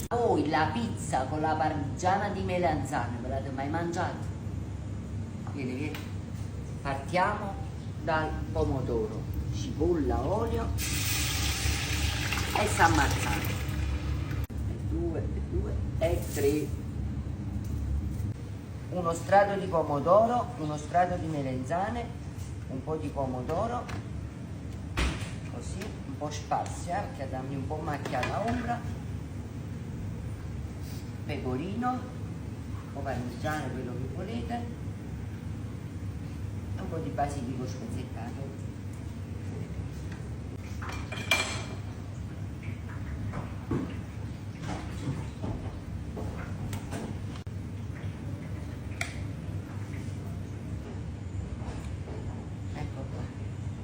Poi la pizza con la parmigiana di melanzane, ve l'avete mai mangiata? Vieni, vieni. Partiamo dal pomodoro, cipolla, olio e San Marzano. Due e tre. Uno strato di pomodoro, uno strato di melanzane, un po' di pomodoro, così, un po' sparsi, perché dammi un po' macchiata ombra, pecorino, o parmigiano, quello che volete, e un po' di basilico spezzettato.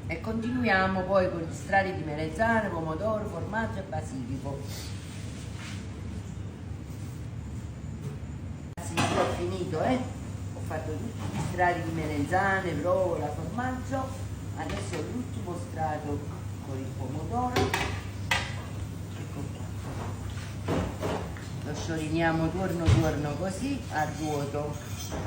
E continuiamo poi con gli strati di melanzane, pomodoro, formaggio e basilico. Sì, ho finito, ho fatto tutti gli strati di melanzane, provola, formaggio. Adesso l'ultimo strato con il pomodoro. Ecco qua. Lo scioliniamo torno così a ruoto.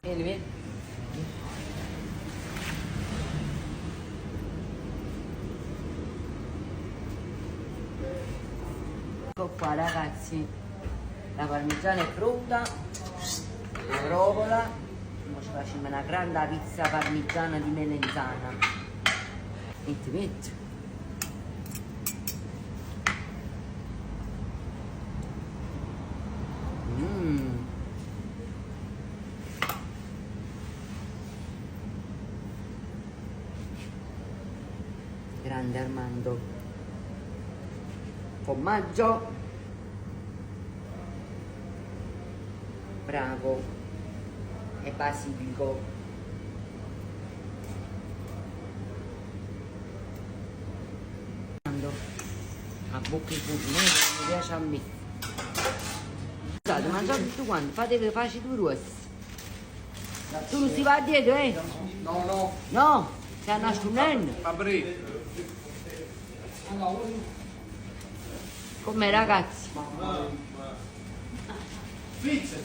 Vieni, vieni. Ecco qua ragazzi, la parmigiana è pronta, la provola, ora ci facciamo una grande pizza parmigiana di melanzana. Metti. Grande Armando. Formaggio. Bravo. E basilico. A bocca di fuoco, mi piace a me. Scusate, mangiate tutto quanto, fate che facci due rossi. Tu non si va dietro, eh? No. No? Sei nascondendo? A breve. Come ragazzi? Pizza.